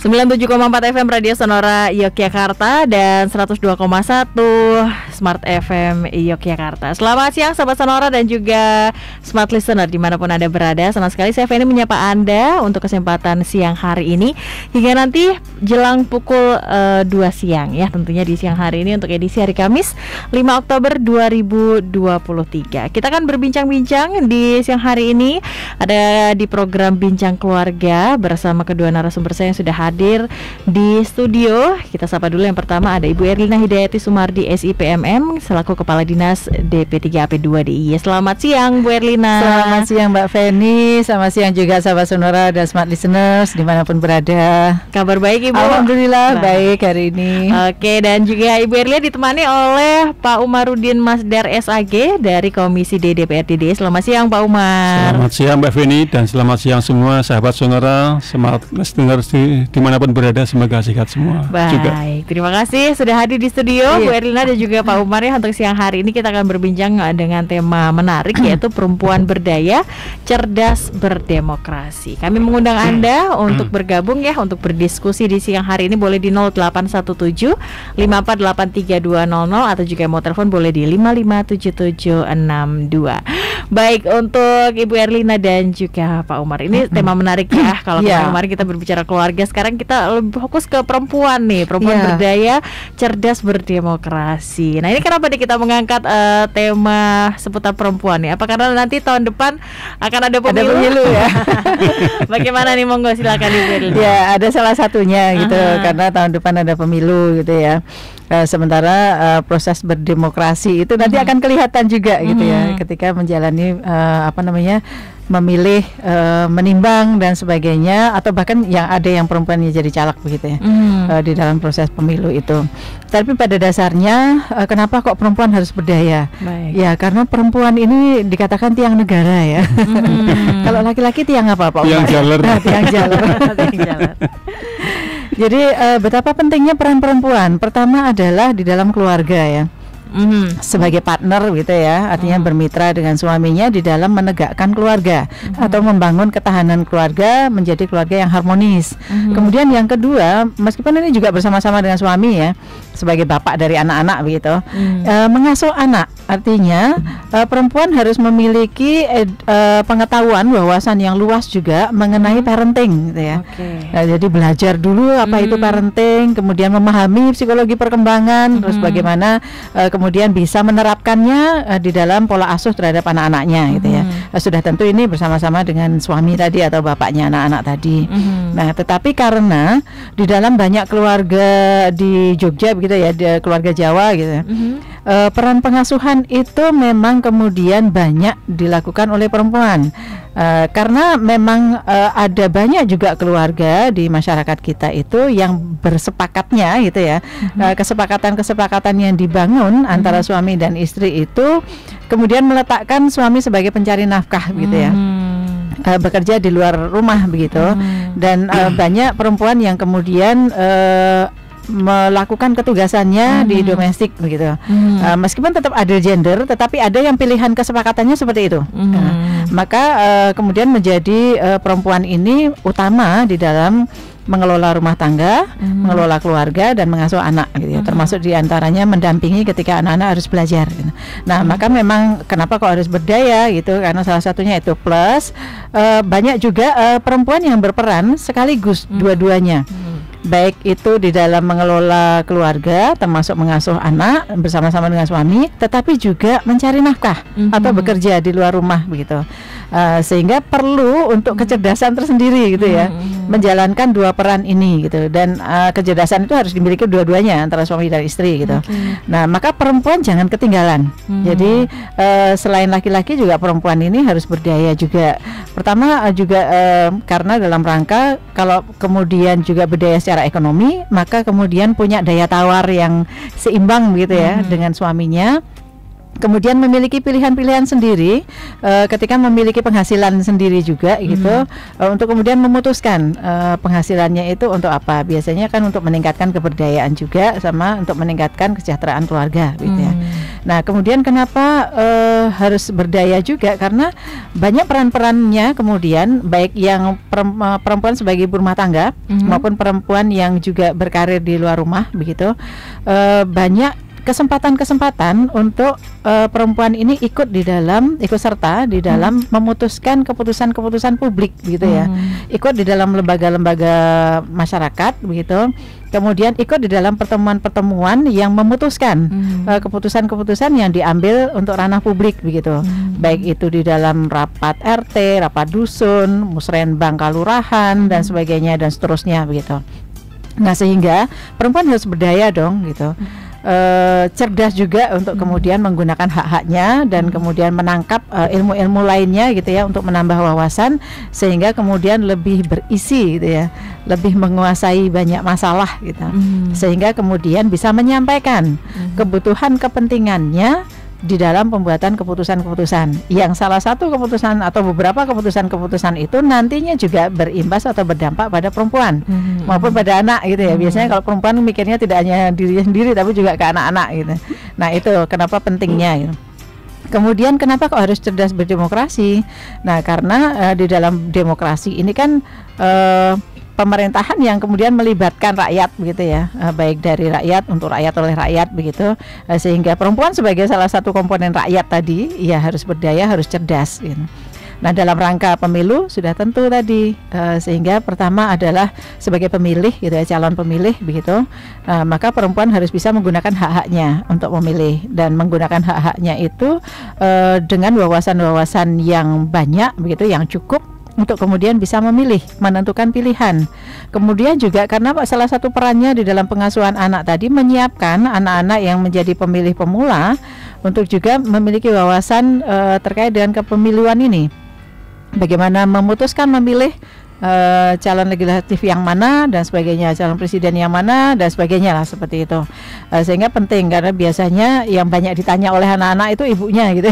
97,4 FM Radio Sonora Yogyakarta dan 102,1 Smart FM Yogyakarta. Selamat siang sahabat Sonora dan juga Smart Listener dimanapun Anda berada. Senang sekali saya Feni menyapa Anda untuk kesempatan siang hari ini hingga nanti jelang pukul 2 siang ya. Tentunya di siang hari ini untuk edisi hari Kamis 5 Oktober 2023. Kita akan berbincang-bincang di siang hari ini. Ada di program Bincang Keluarga bersama kedua narasumber saya yang sudah hadir di studio. Kita sapa dulu yang pertama ada Ibu Erlina Hidayati Sumardi SIPMM selaku Kepala Dinas DP3AP2 DIY. Selamat siang Bu Erlina. Selamat siang Mbak Feni. Selamat siang juga sahabat Sonora dan Smart Listeners dimanapun berada. Kabar baik Ibu? Alhamdulillah baik hari ini. Oke, dan juga Ibu Erlina ditemani oleh Pak Umarudin Masdar SAG dari Komisi D DPRD DIY. Selamat siang Pak Umar. Selamat siang Mbak Feni dan selamat siang semua sahabat Sonora, Smart Listeners dimanapun berada, semoga sehat semua. Baik, juga. Terima kasih sudah hadir di studio Bu Erlina dan juga Pak Umar ya. Untuk siang hari ini kita akan berbincang dengan tema menarik yaitu perempuan berdaya, cerdas, berdemokrasi. Kami mengundang Anda untuk bergabung ya, untuk berdiskusi di siang hari ini boleh di 0817 5483200 atau juga mau telepon boleh di 557762. Baik, untuk Ibu Erlina dan juga Pak Umar, ini tema menarik ya. Kalau kemarin kita berbicara keluarga, sekarang kita lebih fokus ke perempuan nih, perempuan berdaya, cerdas, berdemokrasi. Nah, ini kenapa nih kita mengangkat tema seputar perempuan nih? Apa karena nanti tahun depan akan ada pemilu ya? Bagaimana nih, monggo silakan Ibu Erlina. Ya, ada salah satunya gitu, karena tahun depan ada pemilu gitu ya. Sementara proses berdemokrasi itu nanti akan kelihatan juga gitu ya, ketika menjalani memilih, menimbang dan sebagainya, atau bahkan yang ada yang perempuannya jadi caleg begitu ya, di dalam proses pemilu itu. Tapi pada dasarnya kenapa kok perempuan harus berdaya? Baik. Ya karena perempuan ini dikatakan tiang negara ya. Kalau laki-laki tiang apa Pak? Tiang jaler. Tiang jaler. Jadi betapa pentingnya peran perempuan. Pertama adalah di dalam keluarga ya. Sebagai partner gitu ya, artinya bermitra dengan suaminya di dalam menegakkan keluarga atau membangun ketahanan keluarga menjadi keluarga yang harmonis. Kemudian yang kedua, meskipun ini juga bersama-sama dengan suami ya, sebagai bapak dari anak-anak begitu, mengasuh anak, artinya perempuan harus memiliki pengetahuan, wawasan yang luas juga mengenai parenting gitu ya. Nah, jadi belajar dulu apa itu parenting, kemudian memahami psikologi perkembangan, terus bagaimana kemudian bisa menerapkannya di dalam pola asuh terhadap anak-anaknya gitu ya. Sudah tentu ini bersama-sama dengan suami tadi atau bapaknya anak-anak tadi. Nah, tetapi karena di dalam banyak keluarga di Jogja begitu ya, di keluarga Jawa gitu ya, peran pengasuhan itu memang kemudian banyak dilakukan oleh perempuan. Karena memang ada banyak juga keluarga di masyarakat kita itu yang bersepakatnya gitu ya, kesepakatan-kesepakatan yang dibangun antara suami dan istri itu kemudian meletakkan suami sebagai pencari nafkah gitu ya, bekerja di luar rumah begitu, dan banyak perempuan yang kemudian melakukan ketugasannya di domestik begitu. Meskipun tetap ada gender, tetapi ada yang pilihan kesepakatannya seperti itu. Maka kemudian menjadi perempuan ini utama di dalam mengelola rumah tangga, mengelola keluarga dan mengasuh anak gitu ya. Termasuk diantaranya mendampingi ketika anak-anak harus belajar gitu. Nah, maka memang kenapa kok harus berdaya gitu, karena salah satunya itu plus banyak juga perempuan yang berperan sekaligus dua-duanya. Baik itu di dalam mengelola keluarga, termasuk mengasuh anak bersama-sama dengan suami, tetapi juga mencari nafkah atau bekerja di luar rumah begitu. Sehingga perlu untuk kecerdasan tersendiri gitu ya, menjalankan dua peran ini gitu. Dan kecerdasan itu harus dimiliki dua-duanya antara suami dan istri gitu. Nah, maka perempuan jangan ketinggalan. Jadi selain laki-laki juga perempuan ini harus berdaya juga. Pertama juga karena dalam rangka kalau kemudian juga berdaya secara ekonomi, maka kemudian punya daya tawar yang seimbang gitu ya dengan suaminya. Kemudian memiliki pilihan-pilihan sendiri ketika memiliki penghasilan sendiri juga gitu, untuk kemudian memutuskan penghasilannya itu untuk apa. Biasanya kan untuk meningkatkan keberdayaan juga sama untuk meningkatkan kesejahteraan keluarga gitu ya. Nah, kemudian kenapa harus berdaya juga, karena banyak peran-perannya kemudian, baik yang perempuan sebagai ibu rumah tangga maupun perempuan yang juga berkarir di luar rumah begitu, banyak kesempatan-kesempatan untuk perempuan ini ikut serta di dalam memutuskan keputusan-keputusan publik begitu ya. Ikut di dalam lembaga-lembaga masyarakat begitu. Kemudian ikut di dalam pertemuan-pertemuan yang memutuskan keputusan-keputusan yang diambil untuk ranah publik begitu. Baik itu di dalam rapat RT, rapat dusun, musrenbang kalurahan dan sebagainya dan seterusnya begitu. Nah, sehingga perempuan harus berdaya dong gitu. Cerdas juga untuk kemudian menggunakan hak-haknya dan kemudian menangkap ilmu-ilmu lainnya gitu ya, untuk menambah wawasan sehingga kemudian lebih berisi gitu ya, lebih menguasai banyak masalah gitu, sehingga kemudian bisa menyampaikan kebutuhan kepentingannya di dalam pembuatan keputusan-keputusan, yang salah satu keputusan atau beberapa keputusan-keputusan itu nantinya juga berimbas atau berdampak pada perempuan maupun pada anak gitu ya. Biasanya kalau perempuan mikirnya tidak hanya dirinya sendiri tapi juga ke anak-anak gitu. Nah, itu kenapa pentingnya gitu. Kemudian kenapa kok harus cerdas berdemokrasi? Nah, karena di dalam demokrasi ini kan pemerintahan yang kemudian melibatkan rakyat begitu ya, baik dari rakyat untuk rakyat oleh rakyat begitu, sehingga perempuan sebagai salah satu komponen rakyat tadi ya harus berdaya, harus cerdas gitu. Nah, dalam rangka pemilu sudah tentu tadi, sehingga pertama adalah sebagai pemilih gitu ya, calon pemilih begitu, maka perempuan harus bisa menggunakan hak-haknya untuk memilih, dan menggunakan hak-haknya itu dengan wawasan-wawasan yang banyak begitu, yang cukup untuk kemudian bisa memilih, menentukan pilihan. Kemudian juga karena salah satu perannya di dalam pengasuhan anak tadi menyiapkan anak-anak yang menjadi pemilih pemula untuk juga memiliki wawasan terkait dengan kepemiluan ini. Bagaimana memutuskan memilih calon legislatif yang mana dan sebagainya, calon presiden yang mana dan sebagainya lah, seperti itu. Sehingga penting karena biasanya yang banyak ditanya oleh anak-anak itu ibunya gitu.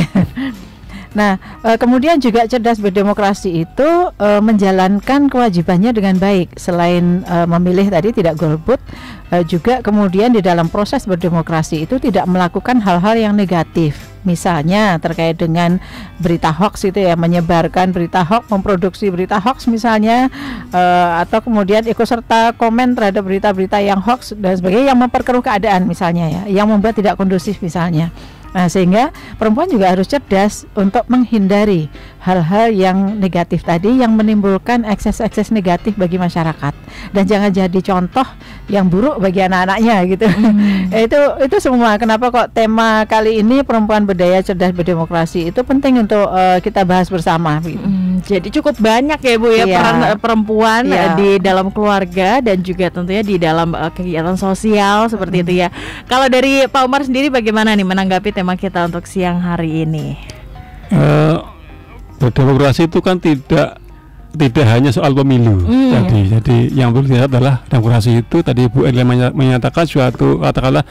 Nah, kemudian juga cerdas berdemokrasi itu menjalankan kewajibannya dengan baik. Selain memilih tadi tidak golput, juga kemudian di dalam proses berdemokrasi itu tidak melakukan hal-hal yang negatif. Misalnya terkait dengan berita hoax itu ya, menyebarkan berita hoax, memproduksi berita hoax misalnya, atau kemudian ikut serta komen terhadap berita-berita yang hoax dan sebagainya, yang memperkeruh keadaan misalnya ya, yang membuat tidak kondusif misalnya. Nah, sehingga perempuan juga harus cerdas untuk menghindari hal-hal yang negatif tadi, yang menimbulkan ekses-ekses negatif bagi masyarakat, dan jangan jadi contoh yang buruk bagi anak-anaknya gitu. Itu semua kenapa kok tema kali ini perempuan berdaya cerdas berdemokrasi itu penting untuk kita bahas bersama gitu. Jadi cukup banyak ya Bu ya, peran perempuan di dalam keluarga dan juga tentunya di dalam kegiatan sosial seperti itu ya. Kalau dari Pak Umar sendiri bagaimana nih menanggapi tema kita untuk siang hari ini? Berdemokrasi itu kan tidak hanya soal pemilu tadi. Jadi yang perlu dilihat adalah demokrasi itu tadi Bu Erli menyatakan suatu katakanlah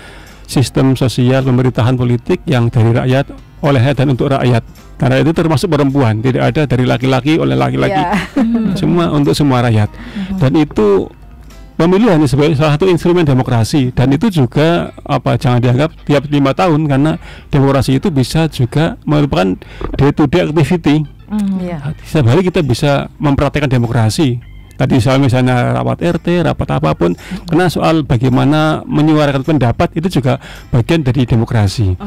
sistem sosial pemerintahan politik yang dari rakyat, oleh rakyat dan untuk rakyat. Karena itu termasuk perempuan, tidak ada dari laki-laki oleh laki-laki, semua untuk semua rakyat. Dan itu pemilu hanya sebagai salah satu instrumen demokrasi, dan itu juga jangan dianggap tiap 5 tahun, karena demokrasi itu bisa juga merupakan day-to-day activity. Setiap hari kita bisa mempraktekkan demokrasi. Tadi misalnya rapat RT, rapat apapun, karena soal bagaimana menyuarakan pendapat itu juga bagian dari demokrasi.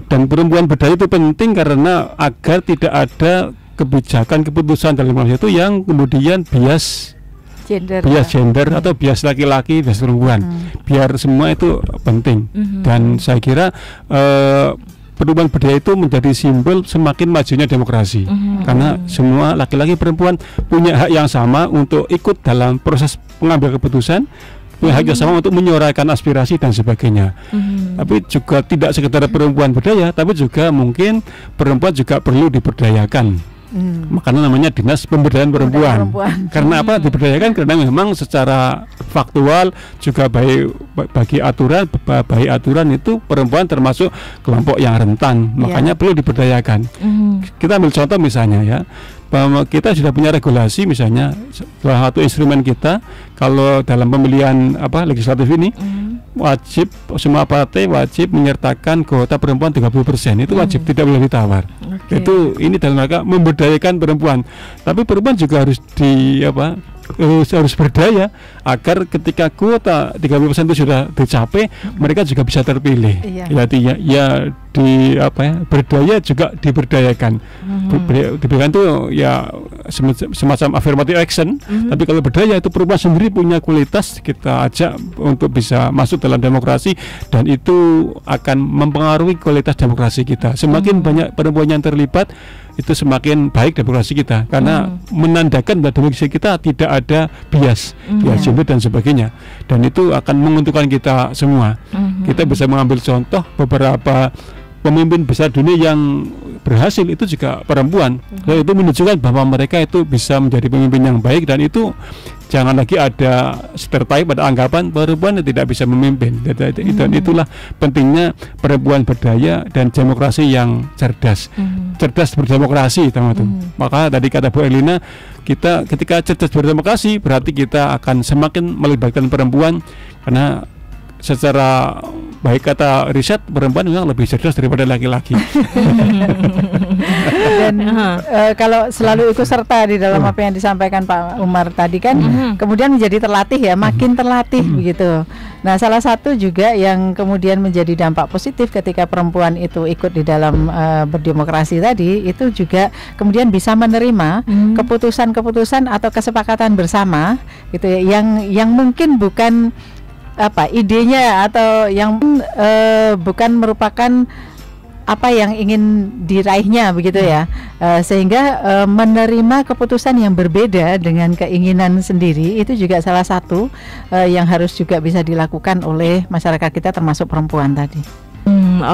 Dan perempuan berdaya itu penting karena agar tidak ada kebijakan keputusan dalam demokrasi itu yang kemudian bias gender atau bias laki-laki, bias perempuan. Biar semua itu penting. Dan saya kira perempuan berdaya itu menjadi simbol semakin majunya demokrasi. Karena semua laki-laki perempuan punya hak yang sama untuk ikut dalam proses pengambil keputusan, punya hak yang sama untuk menyuarakan aspirasi dan sebagainya. Tapi juga tidak sekedar perempuan berdaya, tapi juga mungkin perempuan juga perlu diberdayakan. Makanya namanya dinas pemberdayaan perempuan. Karena apa diberdayakan? Karena memang secara faktual juga bagi aturan itu perempuan termasuk kelompok yang rentan. Makanya perlu diberdayakan. Kita ambil contoh misalnya ya, bahwa kita sudah punya regulasi misalnya, salah satu instrumen kita kalau dalam pemilihan legislatif ini wajib, semua partai wajib menyertakan kuota perempuan 30%. Itu wajib, tidak boleh ditawar. Itu ini dalam rangka memberdayakan perempuan. Tapi perempuan juga harus harus berdaya agar ketika kuota 30% itu sudah dicapai, mereka juga bisa terpilih. Ya berdaya juga diberdayakan. Diberikan itu ya semacam affirmative action. Tapi kalau berdaya itu perempuan sendiri punya kualitas, kita ajak untuk bisa masuk dalam demokrasi, dan itu akan mempengaruhi kualitas demokrasi kita. Semakin banyak perempuan yang terlibat, itu semakin baik demokrasi kita, karena menandakan bahwa demokrasi kita tidak ada bias, gender dan sebagainya, dan itu akan menguntungkan kita semua. Kita bisa mengambil contoh beberapa pemimpin besar dunia yang berhasil itu juga perempuan. Itu menunjukkan bahwa mereka itu bisa menjadi pemimpin yang baik, dan itu jangan lagi ada stereotip pada anggapan perempuan tidak bisa memimpin. Dan itulah pentingnya perempuan berdaya dan demokrasi yang cerdas. Cerdas berdemokrasi, teman-teman. Maka tadi kata Bu Erlina, kita ketika cerdas berdemokrasi berarti kita akan semakin melibatkan perempuan, karena secara baik kata riset perempuan memang lebih cerdas daripada laki-laki. Dan kalau selalu ikut serta di dalam apa yang disampaikan Pak Umar tadi kan, kemudian menjadi terlatih ya, makin terlatih begitu. Nah, salah satu juga yang kemudian menjadi dampak positif ketika perempuan itu ikut di dalam berdemokrasi tadi, itu juga kemudian bisa menerima keputusan-keputusan atau kesepakatan bersama gitu ya, yang mungkin bukan idenya atau yang bukan merupakan apa yang ingin diraihnya begitu ya, sehingga menerima keputusan yang berbeda dengan keinginan sendiri itu juga salah satu yang harus juga bisa dilakukan oleh masyarakat kita termasuk perempuan tadi.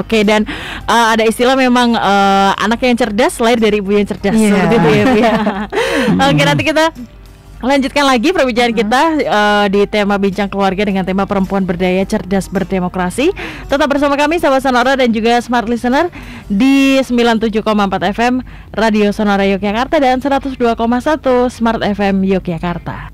Oke, dan ada istilah memang anak yang cerdas lahir dari ibu yang cerdas, seperti itu ya Bu ya. Oke, nanti kita lanjutkan lagi perbincangan kita di tema Bincang Keluarga dengan tema perempuan berdaya cerdas berdemokrasi. Tetap bersama kami sahabat Sonora dan juga Smart Listener di 97,4 FM Radio Sonora Yogyakarta dan 102,1 Smart FM Yogyakarta.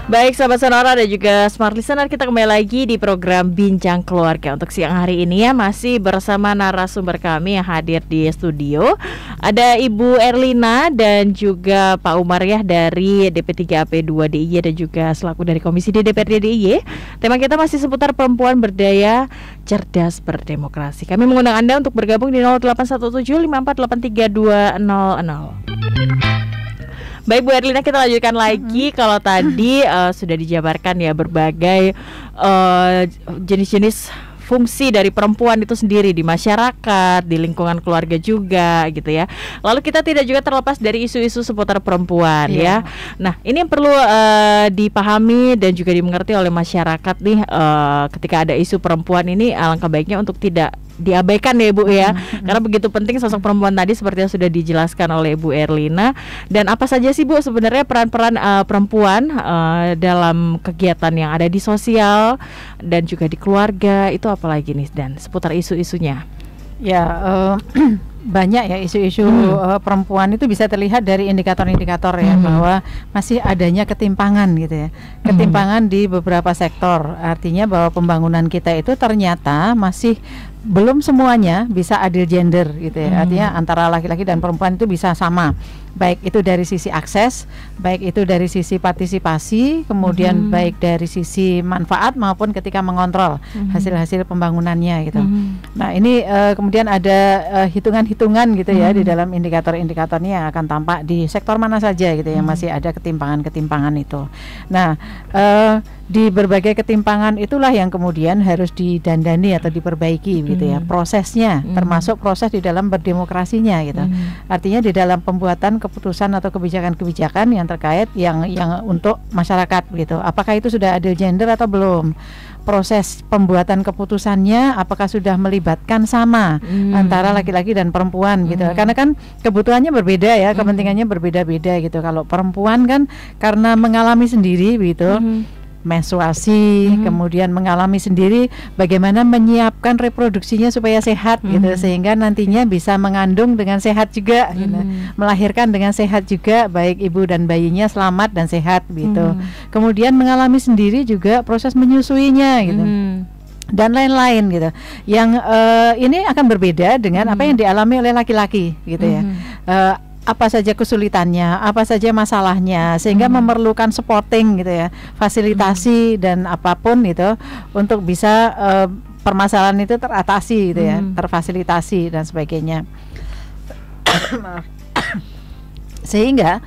Baik sahabat Sonora dan juga Smart Listener, kita kembali lagi di program Bincang Keluarga. Untuk siang hari ini ya, masih bersama narasumber kami yang hadir di studio. Ada Ibu Erlina dan juga Pak Umar ya dari DP3AP2 DIY dan juga selaku dari Komisi D DPRD DIY. Tema kita masih seputar perempuan berdaya cerdas berdemokrasi. Kami mengundang Anda untuk bergabung di 081754832000. Baik Bu Erlina, kita lanjutkan lagi. Kalau tadi sudah dijabarkan ya berbagai jenis-jenis fungsi dari perempuan itu sendiri di masyarakat, di lingkungan keluarga juga gitu ya. Lalu kita tidak juga terlepas dari isu-isu seputar perempuan ya. Nah, ini yang perlu dipahami dan juga dimengerti oleh masyarakat nih, ketika ada isu perempuan ini alangkah baiknya untuk tidak diabaikan ya Bu ya, karena begitu penting sosok perempuan tadi seperti yang sudah dijelaskan oleh Bu Erlina. Dan apa saja sih Bu sebenarnya peran-peran perempuan dalam kegiatan yang ada di sosial dan juga di keluarga, itu apalagi nih dan seputar isu-isunya? Ya, banyak ya isu-isu perempuan itu bisa terlihat dari indikator-indikator ya, bahwa masih adanya ketimpangan gitu ya, ketimpangan di beberapa sektor. Artinya bahwa pembangunan kita itu ternyata masih belum semuanya bisa adil gender gitu ya. Artinya antara laki-laki dan perempuan itu bisa sama, baik itu dari sisi akses, baik itu dari sisi partisipasi, kemudian baik dari sisi manfaat maupun ketika mengontrol hasil-hasil pembangunannya gitu. Nah, ini kemudian ada hitungan-hitungan gitu ya di dalam indikator-indikatornya yang akan tampak di sektor mana saja gitu yang masih ada ketimpangan-ketimpangan itu. Nah, di berbagai ketimpangan itulah yang kemudian harus didandani atau diperbaiki gitu ya, prosesnya, termasuk proses di dalam berdemokrasinya gitu. Artinya di dalam pembuatan keputusan atau kebijakan-kebijakan yang terkait yang untuk masyarakat gitu. Apakah itu sudah adil gender atau belum? Proses pembuatan keputusannya apakah sudah melibatkan sama antara laki-laki dan perempuan gitu. Karena kan kebutuhannya berbeda ya, kepentingannya berbeda-beda gitu. Kalau perempuan kan karena mengalami sendiri gitu, menstruasi, kemudian mengalami sendiri bagaimana menyiapkan reproduksinya supaya sehat gitu, sehingga nantinya bisa mengandung dengan sehat juga gitu. Melahirkan dengan sehat juga, baik ibu dan bayinya selamat dan sehat gitu. Kemudian mengalami sendiri juga proses menyusuinya gitu. Dan lain-lain gitu. Yang ini akan berbeda dengan apa yang dialami oleh laki-laki gitu ya. Apa saja kesulitannya, apa saja masalahnya, sehingga memerlukan supporting gitu ya, fasilitasi dan apapun itu untuk bisa permasalahan itu teratasi gitu ya, terfasilitasi dan sebagainya. Sehingga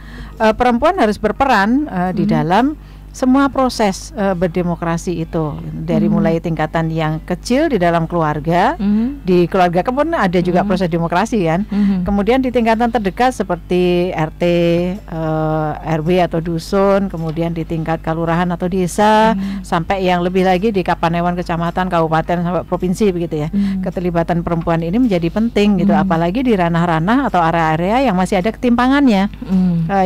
perempuan harus berperan di dalam semua proses berdemokrasi itu, dari mulai tingkatan yang kecil di dalam keluarga, di keluarga pun ada juga proses demokrasi kan, kemudian di tingkatan terdekat seperti RT, RW atau dusun, kemudian di tingkat kelurahan atau desa, sampai yang lebih lagi di Kapanewon, kecamatan, kabupaten sampai provinsi begitu ya. Keterlibatan perempuan ini menjadi penting gitu, apalagi di ranah-ranah atau area-area yang masih ada ketimpangannya,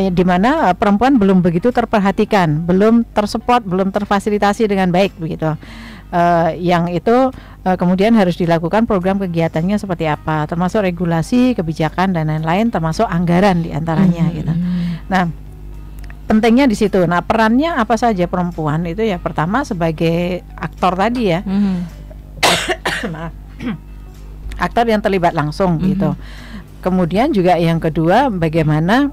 di mana perempuan belum begitu terperhatikan, belum tersupport, belum terfasilitasi dengan baik begitu. Yang itu kemudian harus dilakukan program kegiatannya seperti apa, termasuk regulasi, kebijakan dan lain-lain, termasuk anggaran diantaranya gitu. Nah, pentingnya di situ. Nah, perannya apa saja perempuan itu ya, pertama sebagai aktor tadi ya, aktor yang terlibat langsung gitu. Kemudian juga yang kedua, bagaimana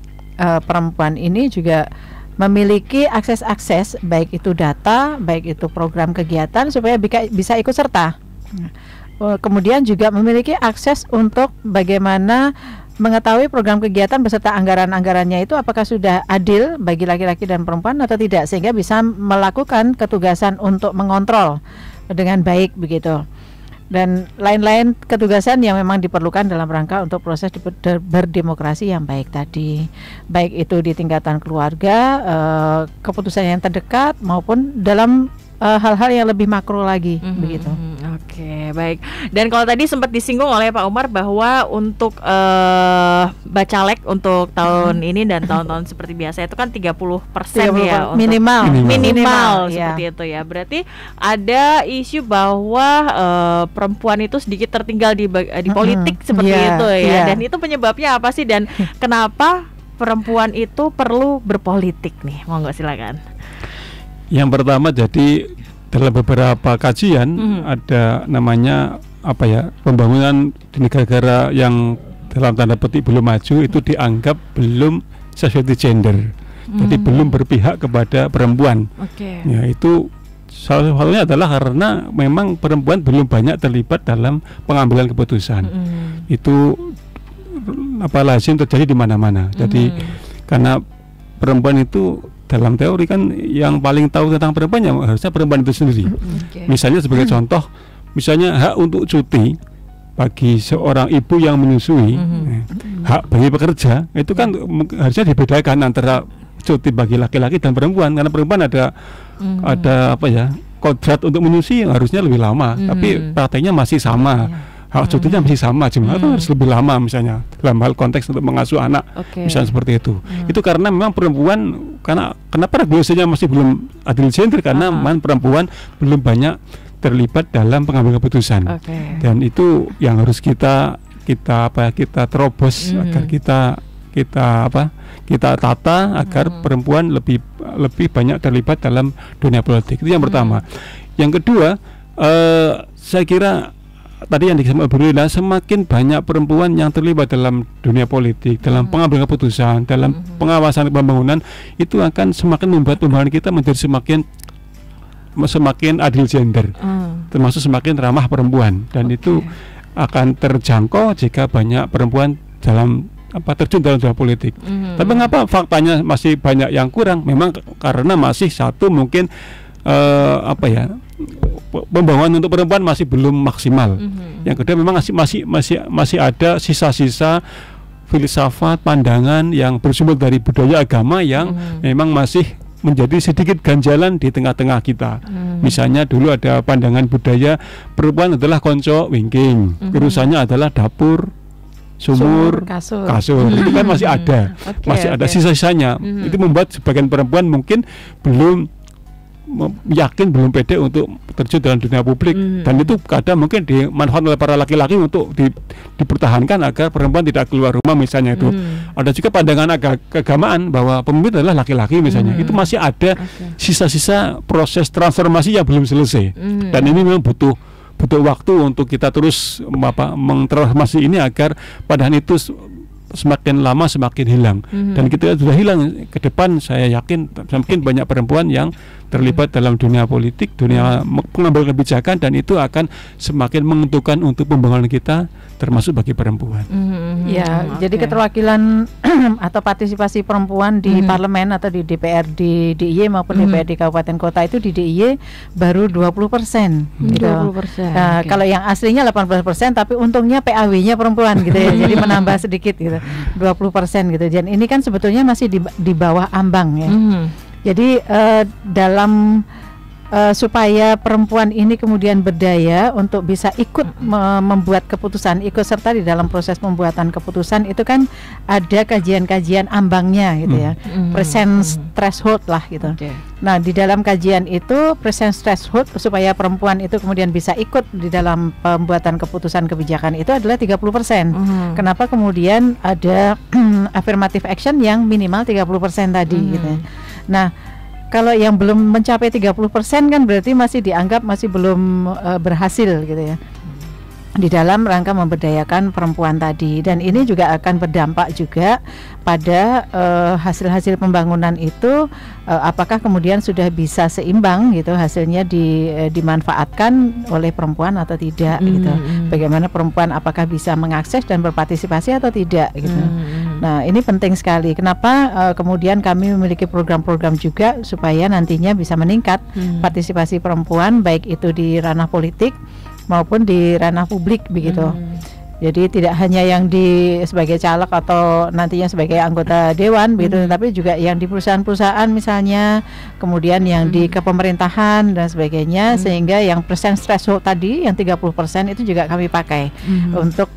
perempuan ini juga memiliki akses-akses, baik itu data, baik itu program kegiatan, supaya bisa ikut serta. Kemudian juga memiliki akses untuk bagaimana mengetahui program kegiatan beserta anggaran-anggarannya itu apakah sudah adil bagi laki-laki dan perempuan atau tidak, sehingga bisa melakukan ketugasan untuk mengontrol dengan baik begitu. Dan lain-lain ketugasan yang memang diperlukan dalam rangka untuk proses berdemokrasi yang baik tadi, baik itu di tingkatan keluarga, keputusan yang terdekat, maupun dalam hal-hal yang lebih makro lagi begitu. Oke, baik. Dan kalau tadi sempat disinggung oleh Pak Umar bahwa untuk bacalek untuk tahun ini dan tahun-tahun seperti biasa itu kan 30% ya minimal seperti itu ya. Berarti ada isu bahwa perempuan itu sedikit tertinggal di politik seperti itu ya. Dan itu penyebabnya apa sih, dan kenapa perempuan itu perlu berpolitik nih? Monggo silakan. Yang pertama, jadi dalam beberapa kajian ada namanya apa ya, pembangunan di negara-negara yang dalam tanda petik belum maju itu dianggap belum sesuai gender, jadi belum berpihak kepada perempuan. Ya, itu salah satunya adalah karena memang perempuan belum banyak terlibat dalam pengambilan keputusan. Itu apa lazim terjadi di mana-mana. Jadi karena perempuan itu dalam teori kan yang paling tahu tentang perempuan ya harusnya perempuan itu sendiri. Misalnya sebagai contoh, misalnya hak untuk cuti bagi seorang ibu yang menyusui, hak bagi pekerja itu kan harusnya dibedakan antara cuti bagi laki-laki dan perempuan, karena perempuan ada apa ya, kodrat untuk menyusui harusnya lebih lama, tapi prakteknya masih sama. Hak cutinya masih sama, cuma harus lebih lama misalnya dalam hal konteks untuk mengasuh anak, misalnya seperti itu. Itu karena memang perempuan, kenapa regulasinya masih belum adil gender, karena memang perempuan belum banyak terlibat dalam pengambilan keputusan. Dan itu yang harus kita terobos agar kita tata agar perempuan lebih banyak terlibat dalam dunia politik. Itu yang pertama. Yang kedua, saya kira tadi yang disebut Bu Lina, semakin banyak perempuan yang terlibat dalam dunia politik, dalam pengambilan keputusan, dalam pengawasan pembangunan, itu akan semakin membuat pembangunan kita menjadi semakin adil gender, termasuk semakin ramah perempuan, dan itu akan terjangkau jika banyak perempuan terjun dalam dunia politik. Tapi mengapa faktanya masih banyak yang kurang? Memang karena masih satu mungkin pembangunan untuk perempuan masih belum maksimal. Yang kedua, memang masih ada sisa-sisa filsafat, pandangan yang bersumber dari budaya agama yang memang masih menjadi sedikit ganjalan di tengah-tengah kita. Misalnya dulu ada pandangan budaya perempuan adalah konco wingking, urusannya adalah dapur, sumur, kasur. Itu kan masih ada, masih ada sisa-sisanya. Itu membuat sebagian perempuan mungkin belum yakin, belum pede untuk terjun dalam dunia publik, dan itu kadang mungkin dimanfaatkan oleh para laki-laki untuk dipertahankan agar perempuan tidak keluar rumah misalnya itu. Ada juga pandangan keagamaan bahwa pemimpin adalah laki-laki misalnya. Itu masih ada sisa-sisa proses transformasi yang belum selesai, dan ini memang butuh waktu untuk kita terus mengtransformasi ini agar pandangan itu semakin lama semakin hilang, dan kita sudah hilang ke depan. Saya yakin semakin banyak perempuan yang terlibat dalam dunia politik, dunia pengambilan kebijakan, dan itu akan semakin menentukan untuk pembangunan kita, termasuk bagi perempuan. Ya, jadi keterwakilan atau partisipasi perempuan di parlemen atau di DPR di DIY maupun DPR di kabupaten kota itu di DIY baru 20%. Gitu. 20%. Nah, kalau yang aslinya 18%, tapi untungnya PAW-nya perempuan gitu ya. Jadi menambah sedikit gitu. 20% gitu. Dan ini kan sebetulnya masih di bawah ambang ya. Jadi dalam supaya perempuan ini kemudian berdaya untuk bisa ikut membuat keputusan, ikut serta di dalam proses pembuatan keputusan, itu kan ada kajian-kajian ambangnya gitu ya, presence threshold lah gitu. Nah, di dalam kajian itu presence threshold supaya perempuan itu kemudian bisa ikut di dalam pembuatan keputusan kebijakan itu adalah 30%. Kenapa kemudian ada affirmative action yang minimal 30% tadi gitu. Nah, kalau yang belum mencapai 30% kan berarti masih dianggap masih belum berhasil gitu ya, di dalam rangka memberdayakan perempuan tadi. Dan ini juga akan berdampak juga pada hasil-hasil pembangunan itu, apakah kemudian sudah bisa seimbang gitu hasilnya dimanfaatkan oleh perempuan atau tidak gitu. Bagaimana perempuan apakah bisa mengakses dan berpartisipasi atau tidak gitu. Nah, ini penting sekali. Kenapa kemudian kami memiliki program-program juga supaya nantinya bisa meningkat partisipasi perempuan, baik itu di ranah politik maupun di ranah publik begitu. Jadi tidak hanya yang sebagai caleg atau nantinya sebagai anggota dewan begitu, tapi juga yang di perusahaan-perusahaan misalnya, kemudian yang di kepemerintahan dan sebagainya, sehingga yang presence threshold tadi yang 30% itu juga kami pakai untuk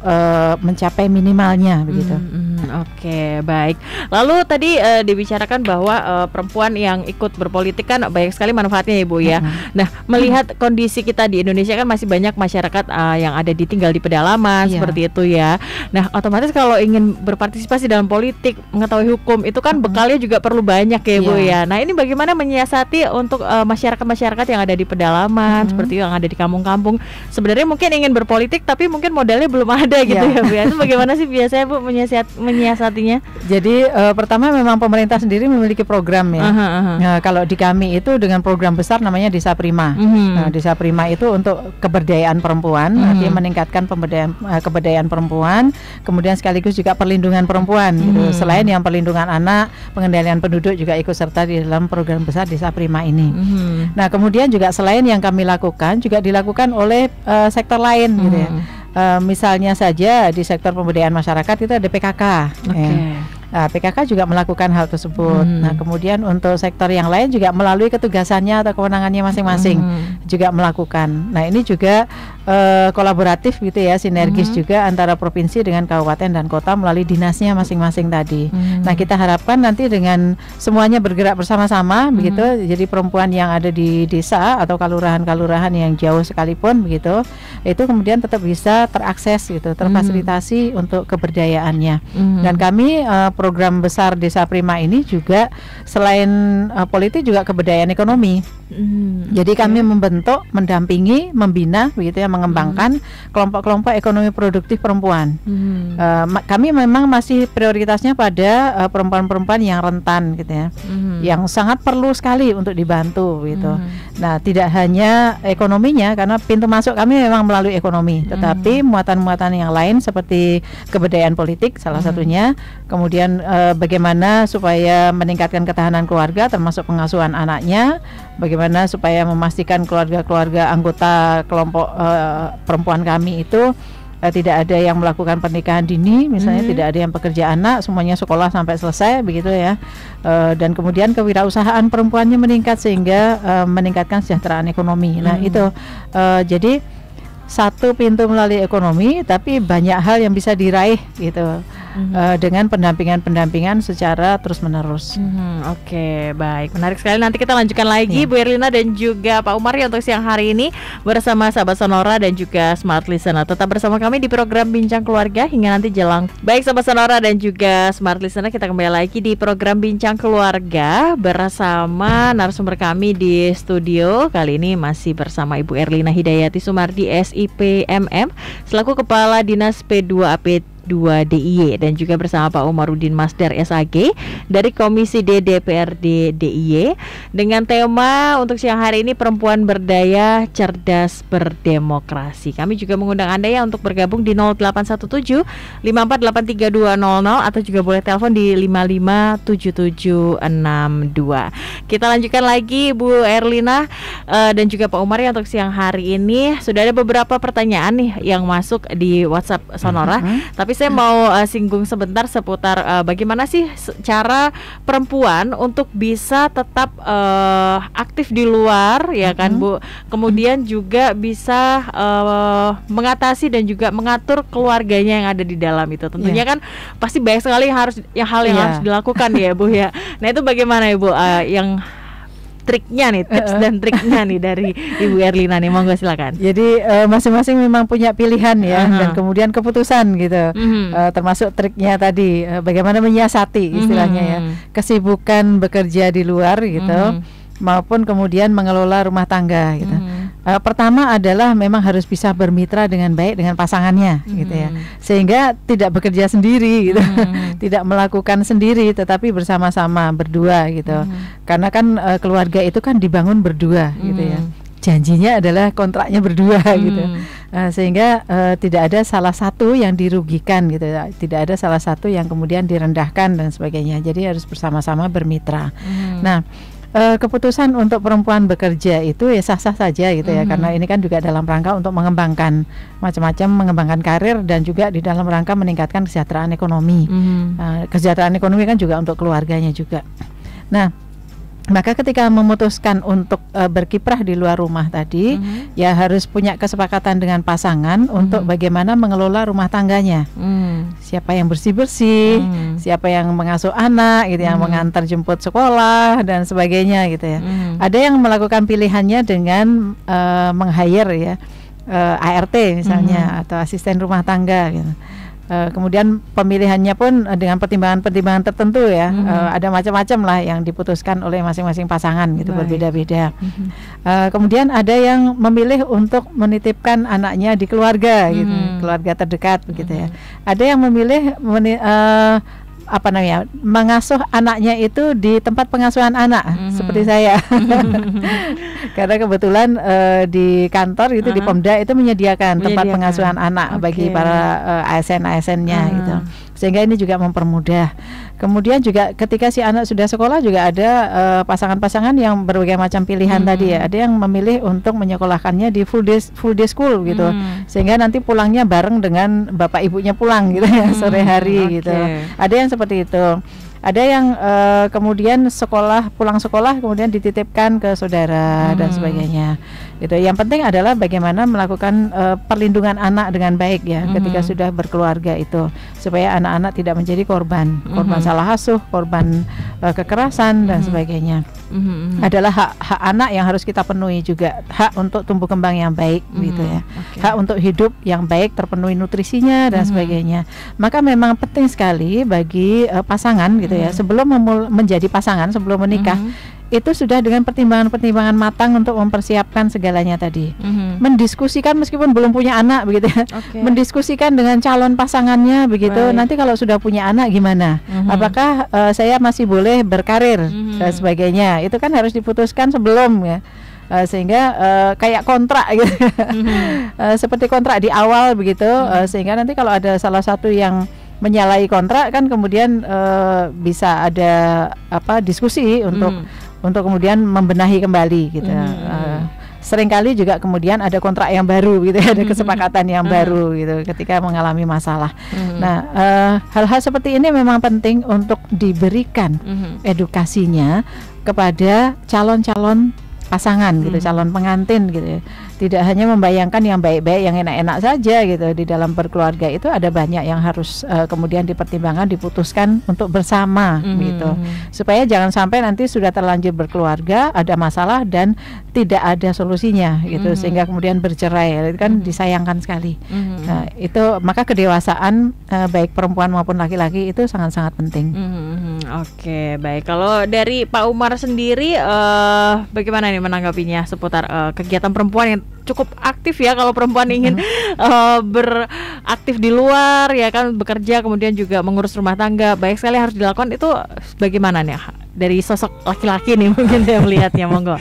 mencapai minimalnya begitu. Oke, baik. Lalu tadi dibicarakan bahwa perempuan yang ikut berpolitik kan banyak sekali manfaatnya, Ibu ya. Nah, melihat kondisi kita di Indonesia kan masih banyak masyarakat yang ada tinggal di pedalaman seperti itu ya. Nah, otomatis kalau ingin berpartisipasi dalam politik, mengetahui hukum itu kan bekalnya juga perlu banyak ya, Ibu ya. Nah, ini bagaimana menyiasati untuk masyarakat-masyarakat yang ada di pedalaman seperti yang ada di kampung-kampung, sebenarnya mungkin ingin berpolitik tapi mungkin modalnya belum ada gitu ya, Bu. Itu bagaimana sih biasanya, Bu, menyiasatinya? Jadi pertama memang pemerintah sendiri memiliki program ya. Nah, kalau di kami itu dengan program besar namanya Desa Prima. Nah, Desa Prima itu untuk keberdayaan perempuan, artinya meningkatkan keberdayaan perempuan, kemudian sekaligus juga perlindungan perempuan gitu. Selain yang perlindungan anak, pengendalian penduduk juga ikut serta di dalam program besar Desa Prima ini. Nah, kemudian juga selain yang kami lakukan, juga dilakukan oleh sektor lain gitu ya. Misalnya saja di sektor pemberdayaan masyarakat itu ada PKK. PKK juga melakukan hal tersebut. Nah, kemudian untuk sektor yang lain juga melalui ketugasannya atau kewenangannya masing-masing juga melakukan. Nah, ini juga kolaboratif gitu ya, sinergis juga antara provinsi dengan kabupaten dan kota melalui dinasnya masing-masing tadi. Nah, kita harapkan nanti dengan semuanya bergerak bersama-sama begitu, jadi perempuan yang ada di desa atau kalurahan-kalurahan yang jauh sekalipun begitu, itu kemudian tetap bisa terakses gitu, terfasilitasi untuk keberdayaannya. Dan kami program besar Desa Prima ini juga selain politik juga keberdayaan ekonomi. Jadi kami membentuk, mendampingi, membina begitu ya, mengembangkan kelompok-kelompok ekonomi produktif perempuan. Kami memang masih prioritasnya pada perempuan-perempuan yang rentan gitu ya, yang sangat perlu sekali untuk dibantu gitu. Nah, tidak hanya ekonominya, karena pintu masuk kami memang melalui ekonomi, tetapi muatan-muatan yang lain seperti keberdayaan politik salah satunya, kemudian bagaimana supaya meningkatkan ketahanan keluarga termasuk pengasuhan anaknya, bagaimana supaya memastikan keluarga-keluarga anggota kelompok perempuan kami itu tidak ada yang melakukan pernikahan dini misalnya, tidak ada yang pekerja anak, semuanya sekolah sampai selesai begitu ya. Dan kemudian kewirausahaan perempuannya meningkat sehingga meningkatkan kesejahteraan ekonomi. Nah, itu jadi satu pintu melalui ekonomi, tapi banyak hal yang bisa diraih gitu. Dengan pendampingan secara terus-menerus. Oke, baik, menarik sekali. Nanti kita lanjutkan lagi, Bu Erlina dan juga Pak Umar ya untuk siang hari ini bersama sahabat Sonora dan juga Smart Listener. Tetap bersama kami di program Bincang Keluarga hingga nanti jelang. Baik, sahabat Sonora dan juga Smart Listener, kita kembali lagi di program Bincang Keluarga bersama narasumber kami di studio. Kali ini masih bersama Ibu Erlina Hidayati Sumardi, SIP MM, selaku Kepala Dinas P2AP 2 DIY, dan juga bersama Pak Umarudin Masdar SAG dari Komisi D DPRD DIY dengan tema untuk siang hari ini Perempuan Berdaya Cerdas Berdemokrasi. Kami juga mengundang Anda ya untuk bergabung di 0817 5483200 atau juga boleh telepon di 557762. Kita lanjutkan lagi Bu Erlina dan juga Pak Umar ya untuk siang hari ini. Sudah ada beberapa pertanyaan nih yang masuk di WhatsApp Sonora, tapi saya mau singgung sebentar seputar bagaimana sih cara perempuan untuk bisa tetap aktif di luar, ya kan Bu. Kemudian juga bisa mengatasi dan juga mengatur keluarganya yang ada di dalam itu. Tentunya kan pasti banyak sekali harus harus dilakukan ya Bu ya. Nah itu bagaimana Ibu yang triknya nih, tips dan triknya nih dari Ibu Erlina nih, monggo silakan. Jadi masing-masing memang punya pilihan ya, dan kemudian keputusan gitu, termasuk triknya tadi bagaimana menyiasati istilahnya ya, kesibukan bekerja di luar gitu, maupun kemudian mengelola rumah tangga gitu. Pertama adalah memang harus bisa bermitra dengan baik dengan pasangannya gitu ya, sehingga tidak bekerja sendiri gitu, tidak melakukan sendiri tetapi bersama-sama berdua gitu, karena kan keluarga itu kan dibangun berdua gitu ya, janjinya adalah kontraknya berdua gitu, sehingga tidak ada salah satu yang dirugikan gitu, tidak ada salah satu yang kemudian direndahkan dan sebagainya, jadi harus bersama-sama bermitra. Nah, keputusan untuk perempuan bekerja itu ya sah-sah saja gitu ya, karena ini kan juga dalam rangka untuk mengembangkan macam-macam, mengembangkan karir dan juga di dalam rangka meningkatkan kesejahteraan ekonomi. Kesejahteraan ekonomi kan juga untuk keluarganya juga. Nah, maka ketika memutuskan untuk berkiprah di luar rumah tadi, ya harus punya kesepakatan dengan pasangan untuk bagaimana mengelola rumah tangganya. Siapa yang bersih-bersih, siapa yang mengasuh anak gitu, yang mengantar jemput sekolah dan sebagainya gitu ya. Ada yang melakukan pilihannya dengan meng-hire ya, ART misalnya, atau asisten rumah tangga gitu. Kemudian pemilihannya pun dengan pertimbangan-pertimbangan tertentu ya, ada macam-macam lah yang diputuskan oleh masing-masing pasangan gitu, berbeda-beda. Kemudian ada yang memilih untuk menitipkan anaknya di keluarga gitu, keluarga terdekat begitu ya. Ada yang memilih mengasuh anaknya itu di tempat pengasuhan anak, seperti saya. Karena kebetulan di kantor itu di Pemda itu menyediakan tempat pengasuhan anak bagi para ASN-ASN-nya gitu. Sehingga ini juga mempermudah. Kemudian juga ketika si anak sudah sekolah juga ada pasangan-pasangan yang berbagai macam pilihan tadi ya. Ada yang memilih untuk menyekolahkannya di full day school gitu. Sehingga nanti pulangnya bareng dengan bapak ibunya pulang gitu ya, sore hari gitu. Ada yang seperti itu. Ada yang kemudian pulang sekolah kemudian dititipkan ke saudara dan sebagainya. Gitu. Yang penting adalah bagaimana melakukan perlindungan anak dengan baik ya ketika sudah berkeluarga itu, supaya anak-anak tidak menjadi korban salah asuh, korban kekerasan dan sebagainya. Adalah hak anak yang harus kita penuhi juga, hak untuk tumbuh kembang yang baik gitu ya, hak untuk hidup yang baik, terpenuhi nutrisinya dan sebagainya. Maka memang penting sekali bagi pasangan gitu ya, sebelum menjadi pasangan, sebelum menikah, itu sudah dengan pertimbangan-pertimbangan matang untuk mempersiapkan segalanya tadi. Mendiskusikan meskipun belum punya anak begitu ya. Mendiskusikan dengan calon pasangannya begitu. Nanti kalau sudah punya anak gimana? Apakah saya masih boleh berkarir dan sebagainya? Itu kan harus diputuskan sebelum ya. Sehingga kayak kontrak gitu. Seperti kontrak di awal begitu, sehingga nanti kalau ada salah satu yang menyalahi kontrak kan kemudian bisa ada diskusi untuk kemudian membenahi kembali gitu. Seringkali juga kemudian ada kontrak yang baru gitu, ada kesepakatan yang baru gitu ketika mengalami masalah. Nah, hal-hal seperti ini memang penting untuk diberikan edukasinya kepada calon-calon pasangan gitu, calon pengantin gitu. Tidak hanya membayangkan yang baik-baik, yang enak-enak saja gitu. Di dalam berkeluarga itu ada banyak yang harus kemudian dipertimbangkan, diputuskan untuk bersama gitu. Supaya jangan sampai nanti sudah terlanjur berkeluarga ada masalah dan tidak ada solusinya gitu, sehingga kemudian bercerai. Itu kan disayangkan sekali. Nah, itu maka kedewasaan baik perempuan maupun laki-laki itu sangat-sangat penting. Oke, baik. Kalau dari Pak Umar sendiri, bagaimana nih menanggapinya seputar kegiatan perempuan yang cukup aktif ya, kalau perempuan ingin beraktif di luar ya kan, bekerja kemudian juga mengurus rumah tangga, baik sekali harus dilakukan. Itu bagaimana nih dari sosok laki-laki nih mungkin saya melihatnya, monggo.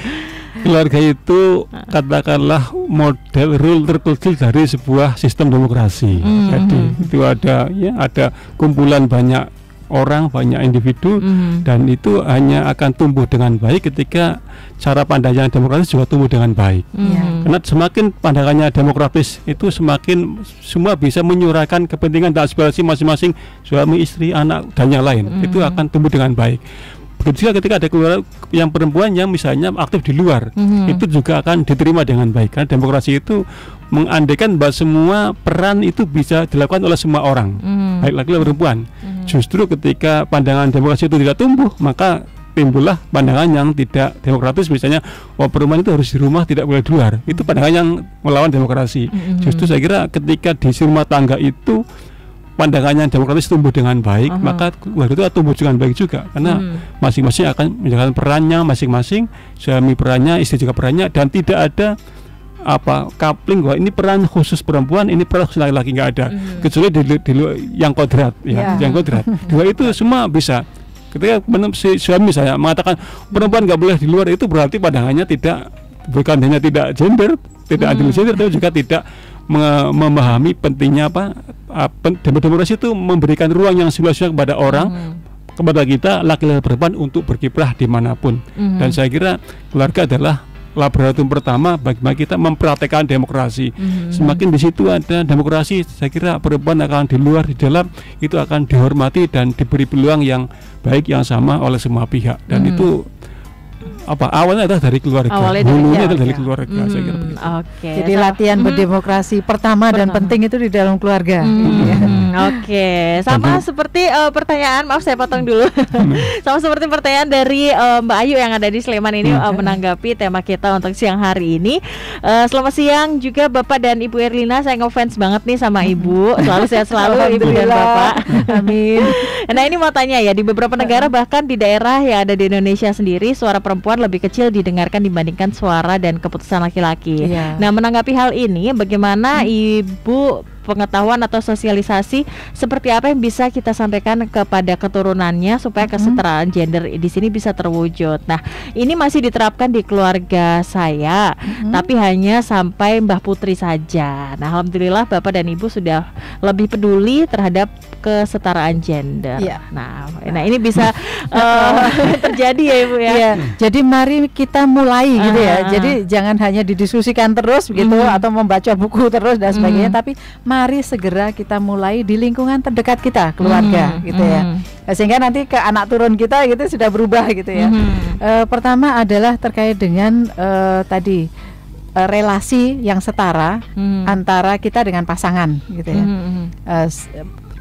Keluarga itu katakanlah model rule terkecil dari sebuah sistem demokrasi. Jadi itu ada kumpulan banyak orang, banyak individu, dan itu hanya akan tumbuh dengan baik ketika cara pandang yang demokratis juga tumbuh dengan baik. Karena semakin pandangannya demokratis itu semakin semua bisa menyuarakan kepentingan dan aspirasi masing-masing suami, istri, anak, dan yang lain. Itu akan tumbuh dengan baik. Begitu juga ketika ada keluarga yang perempuan yang misalnya aktif di luar, itu juga akan diterima dengan baik. Karena demokrasi itu mengandaikan bahwa semua peran itu bisa dilakukan oleh semua orang, baik laki-laki maupun perempuan. Justru ketika pandangan demokrasi itu tidak tumbuh, maka timbullah pandangan yang tidak demokratis, misalnya perempuan itu harus di rumah, tidak boleh di luar. Itu pandangan yang melawan demokrasi. Justru saya kira ketika di rumah tangga itu pandangannya demokratis tumbuh dengan baik, maka keluarga itu tumbuh dengan baik juga, karena masing-masing akan menjalankan perannya masing-masing, suami perannya, istri juga perannya, dan tidak ada coupling bahwa ini peran khusus perempuan, ini peran khusus laki-laki, nggak ada. Kecuali di yang kodrat ya, yang kodrat. Dua itu semua bisa. Ketika si suami saya mengatakan perempuan nggak boleh di luar, itu berarti pandangannya bukan hanya tidak gender, tidak adil gender, tapi juga tidak memahami pentingnya demokrasi itu memberikan ruang yang seluas-luasnya kepada orang, kepada kita laki-laki perempuan untuk berkiprah dimanapun. Dan saya kira keluarga adalah laboratorium pertama bagaimana kita mempraktekkan demokrasi. Semakin di situ ada demokrasi, saya kira perempuan akan di luar, di dalam itu akan dihormati dan diberi peluang yang baik, yang sama oleh semua pihak. Dan itu awalnya adalah dari keluarga, hulunya adalah dari keluarga. Saya kira begitu. Jadi latihan berdemokrasi pertama dan penting itu di dalam keluarga. Sama seperti pertanyaan, maaf saya potong dulu. Sama seperti pertanyaan dari Mbak Ayu yang ada di Sleman ini, menanggapi tema kita untuk siang hari ini. Selamat siang juga Bapak dan Ibu Erlina, saya ngefans banget nih sama Ibu. Selalu sehat selalu Ibu dan Bapak. Amin. Nah, ini mau tanya ya, di beberapa negara bahkan di daerah yang ada di Indonesia sendiri, suara perempuan lebih kecil didengarkan dibandingkan suara dan keputusan laki-laki. Nah, menanggapi hal ini, bagaimana Ibu pengetahuan atau sosialisasi seperti apa yang bisa kita sampaikan kepada keturunannya supaya kesetaraan gender di sini bisa terwujud. Nah, ini masih diterapkan di keluarga saya, tapi hanya sampai Mbah Putri saja. Nah, alhamdulillah Bapak dan Ibu sudah lebih peduli terhadap kesetaraan gender. Nah, ini bisa terjadi ya Ibu ya. Jadi mari kita mulai gitu ya. Jadi jangan hanya didiskusikan terus gitu atau membaca buku terus dan sebagainya, tapi mari segera kita mulai di lingkungan terdekat kita, keluarga gitu ya. Sehingga nanti ke anak turun kita gitu sudah berubah gitu ya. Pertama adalah terkait dengan relasi yang setara antara kita dengan pasangan gitu ya.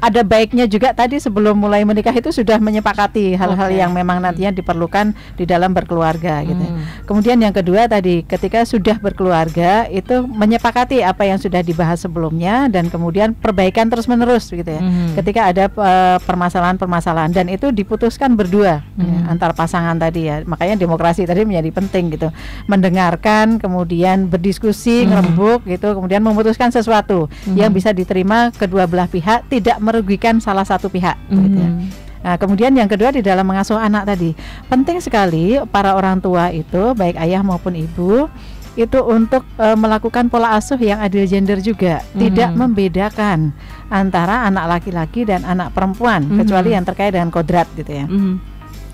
Ada baiknya juga tadi sebelum mulai menikah itu sudah menyepakati hal-hal yang memang nantinya diperlukan di dalam berkeluarga gitu. Kemudian yang kedua tadi ketika sudah berkeluarga itu menyepakati apa yang sudah dibahas sebelumnya dan kemudian perbaikan terus-menerus gitu ya. Ketika ada permasalahan-permasalahan dan itu diputuskan berdua antar pasangan tadi ya. Makanya demokrasi tadi menjadi penting gitu. Mendengarkan, kemudian berdiskusi, ngerembuk gitu, kemudian memutuskan sesuatu yang bisa diterima kedua belah pihak, tidak merugikan salah satu pihak gitu ya. Nah, kemudian yang kedua di dalam mengasuh anak tadi penting sekali para orang tua itu baik ayah maupun ibu itu untuk melakukan pola asuh yang adil gender juga, tidak membedakan antara anak laki-laki dan anak perempuan kecuali yang terkait dengan kodrat gitu ya.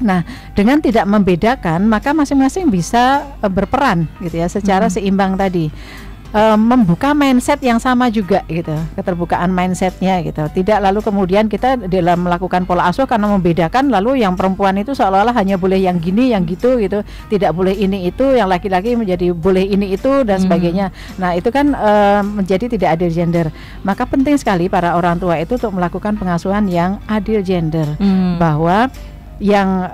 Nah, dengan tidak membedakan maka masing-masing bisa berperan gitu ya secara seimbang tadi. membuka mindset yang sama juga gitu, keterbukaan mindsetnya gitu. Tidak lalu kemudian kita dalam melakukan pola asuh karena membedakan, lalu yang perempuan itu seolah-olah hanya boleh yang gini, yang gitu, tidak boleh ini itu, yang laki-laki menjadi boleh ini itu dan sebagainya. Nah itu kan menjadi tidak adil gender. Maka penting sekali para orang tua itu untuk melakukan pengasuhan yang adil gender, bahwa yang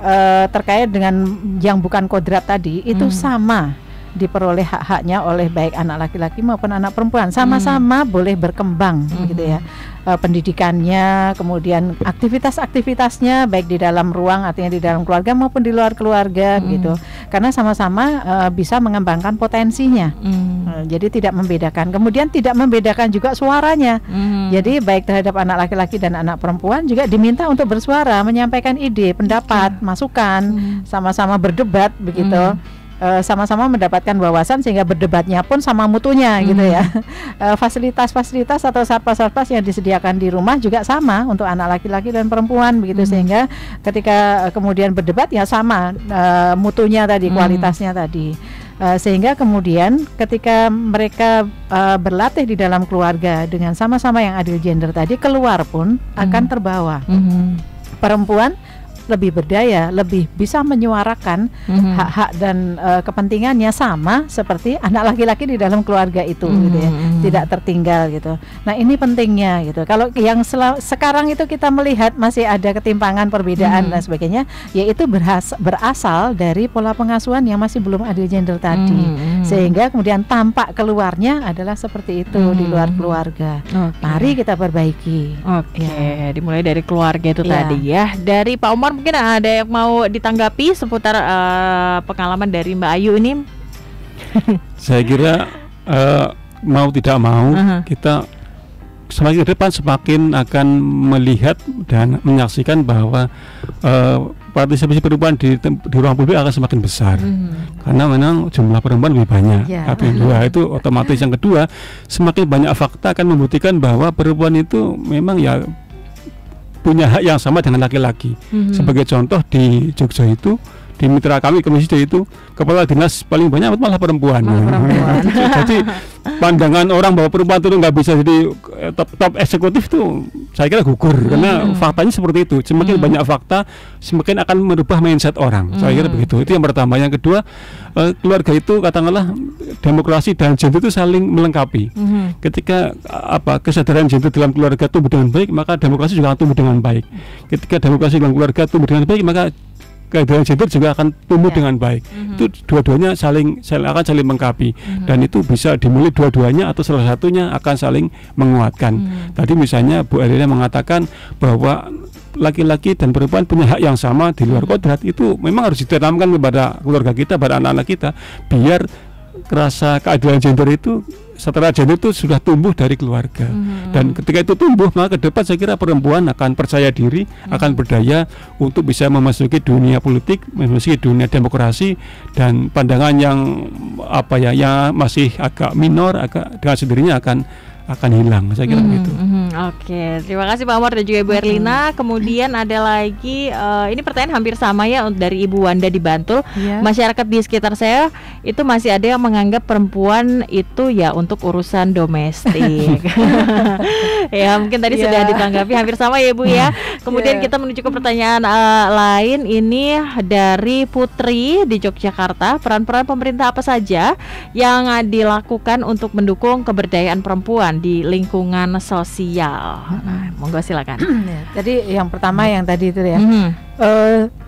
terkait dengan yang bukan kodrat tadi itu sama diperoleh hak-haknya oleh baik anak laki-laki maupun anak perempuan, sama-sama boleh berkembang gitu ya, pendidikannya, kemudian aktivitas-aktivitasnya baik di dalam ruang, artinya di dalam keluarga maupun di luar keluarga gitu, karena sama-sama bisa mengembangkan potensinya. Jadi tidak membedakan, kemudian tidak membedakan juga suaranya. Jadi baik terhadap anak laki-laki dan anak perempuan juga diminta untuk bersuara, menyampaikan ide, pendapat, masukan, sama-sama berdebat begitu. Sama-sama mendapatkan wawasan sehingga berdebatnya pun sama mutunya gitu ya. Fasilitas-fasilitas atau sarpas-sarpas yang disediakan di rumah juga sama untuk anak laki-laki dan perempuan begitu, sehingga ketika kemudian berdebat ya sama mutunya tadi, kualitasnya tadi. Sehingga kemudian ketika mereka berlatih di dalam keluarga dengan sama-sama yang adil gender tadi, keluar pun akan terbawa. Perempuan lebih berdaya, lebih bisa menyuarakan hak-hak dan kepentingannya sama seperti anak laki-laki di dalam keluarga itu gitu ya, tidak tertinggal gitu. Nah ini pentingnya gitu. Kalau yang sekarang itu kita melihat masih ada ketimpangan, perbedaan dan sebagainya, yaitu berasal dari pola pengasuhan yang masih belum adil gender tadi, sehingga kemudian tampak keluarnya adalah seperti itu di luar keluarga. Mari kita perbaiki. Dimulai dari keluarga itu tadi ya. Dari Pak Umar mungkin ada yang mau ditanggapi seputar pengalaman dari Mbak Ayu ini? Saya kira mau tidak mau kita semakin ke depan semakin akan melihat dan menyaksikan bahwa partisipasi perempuan di ruang publik akan semakin besar, karena memang jumlah perempuan lebih banyak. Yang kedua itu otomatis, yang kedua semakin banyak fakta akan membuktikan bahwa perempuan itu memang ya punya hak yang sama dengan laki-laki. Sebagai contoh di Jogja itu, di mitra kami Komisi D itu kepala dinas paling banyak malah perempuan. Jadi pandangan orang bahwa perempuan itu nggak bisa jadi top eksekutif itu saya kira gugur, karena faktanya seperti itu. Semakin banyak fakta semakin akan merubah mindset orang. Saya kira begitu. Itu yang pertama. Yang kedua, keluarga itu katakanlah demokrasi dan gender itu saling melengkapi. Ketika kesadaran gender dalam keluarga tumbuh dengan baik, maka demokrasi juga akan tumbuh dengan baik. Ketika demokrasi dalam keluarga tumbuh dengan baik, maka keadilan gender juga akan tumbuh dengan baik. Itu dua-duanya akan saling melengkapi, dan itu bisa dimulai dua-duanya atau salah satunya akan saling menguatkan. Tadi misalnya Bu Erina mengatakan bahwa laki-laki dan perempuan punya hak yang sama di luar kodrat, itu memang harus ditanamkan kepada keluarga kita, pada anak-anak kita, biar rasa keadilan gender itu, setara gender itu sudah tumbuh dari keluarga. Dan ketika itu tumbuh, maka ke depan saya kira perempuan akan percaya diri, akan berdaya untuk bisa memasuki dunia politik, memasuki dunia demokrasi, dan pandangan yang yang masih agak minor, agak dengan sendirinya akan hilang. Saya kira begitu. Oke, terima kasih Pak Umar dan juga Ibu Erlina. Kemudian ada lagi, ini pertanyaan hampir sama ya, dari Ibu Wanda di Bantul. Masyarakat di sekitar saya itu masih ada yang menganggap perempuan itu ya untuk urusan domestik. Ya mungkin tadi sudah ditanggapi hampir sama ya Ibu ya. Kemudian kita menuju ke pertanyaan lain, ini dari Putri di Yogyakarta. Peran-peran pemerintah apa saja yang dilakukan untuk mendukung keberdayaan perempuan di lingkungan sosial? Monggo silakan. Jadi yang pertama yang tadi itu ya,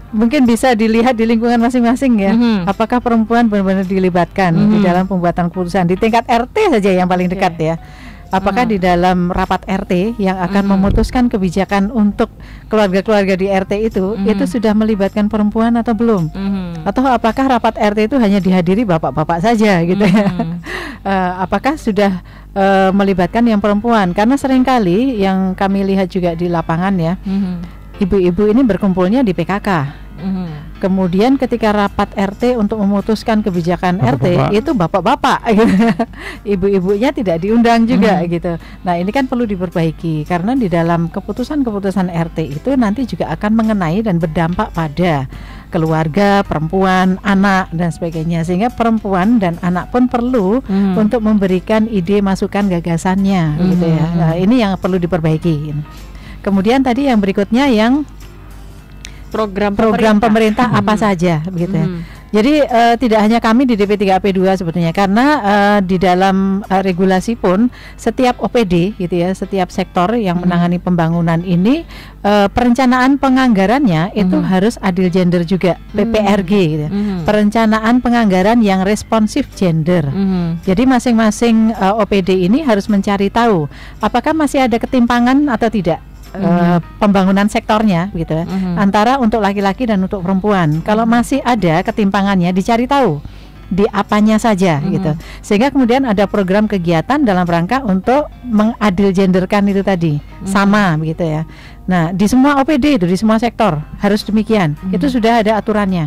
mungkin bisa dilihat di lingkungan masing-masing ya. Apakah perempuan benar-benar dilibatkan di dalam pembuatan keputusan di tingkat RT saja yang paling dekat ya? Apakah di dalam rapat RT yang akan memutuskan kebijakan untuk keluarga-keluarga di RT itu sudah melibatkan perempuan atau belum? Atau apakah rapat RT itu hanya dihadiri bapak-bapak saja gitu ya? Apakah sudah melibatkan yang perempuan? Karena seringkali yang kami lihat juga di lapangan ya, ibu-ibu ini berkumpulnya di PKK. Kemudian ketika rapat RT untuk memutuskan kebijakan RT itu bapak-bapak gitu. Ibu-ibunya tidak diundang juga gitu. Nah ini kan perlu diperbaiki, karena di dalam keputusan-keputusan RT itu nanti juga akan mengenai dan berdampak pada keluarga, perempuan, anak dan sebagainya. Sehingga perempuan dan anak pun perlu untuk memberikan ide, masukan, gagasannya gitu ya. Nah, ini yang perlu diperbaiki. Kemudian tadi yang berikutnya yang program pemerintah apa saja begitu ya. Jadi tidak hanya kami di DP3AP2 sebetulnya, karena di dalam regulasi pun setiap OPD gitu ya, setiap sektor yang menangani pembangunan ini perencanaan penganggarannya itu harus adil gender juga, PPRG gitu ya. Perencanaan penganggaran yang responsif gender. Jadi masing-masing OPD ini harus mencari tahu apakah masih ada ketimpangan atau tidak. Pembangunan sektornya gitu ya, antara untuk laki-laki dan untuk perempuan. Kalau masih ada ketimpangannya, dicari tahu di apanya saja gitu, sehingga kemudian ada program kegiatan dalam rangka untuk mengadil genderkan itu tadi sama begitu ya. Nah di semua OPD itu, di semua sektor harus demikian. Itu sudah ada aturannya.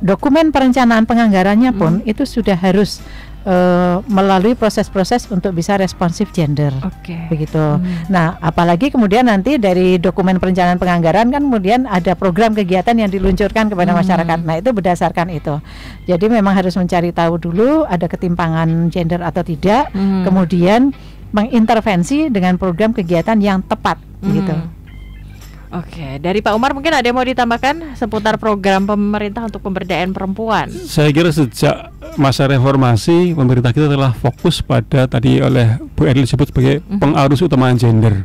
Dokumen perencanaan penganggarannya pun itu sudah harus melalui proses-proses untuk bisa responsif gender, begitu. Nah, apalagi kemudian nanti dari dokumen perencanaan penganggaran kan kemudian ada program kegiatan yang diluncurkan kepada masyarakat. Nah, itu berdasarkan itu. Jadi memang harus mencari tahu dulu ada ketimpangan gender atau tidak, kemudian mengintervensi dengan program kegiatan yang tepat, gitu. Oke, dari Pak Umar mungkin ada yang mau ditambahkan seputar program pemerintah untuk pemberdayaan perempuan? Saya kira sejak masa reformasi pemerintah kita telah fokus pada tadi oleh Bu Erli disebut sebagai pengarus utama gender.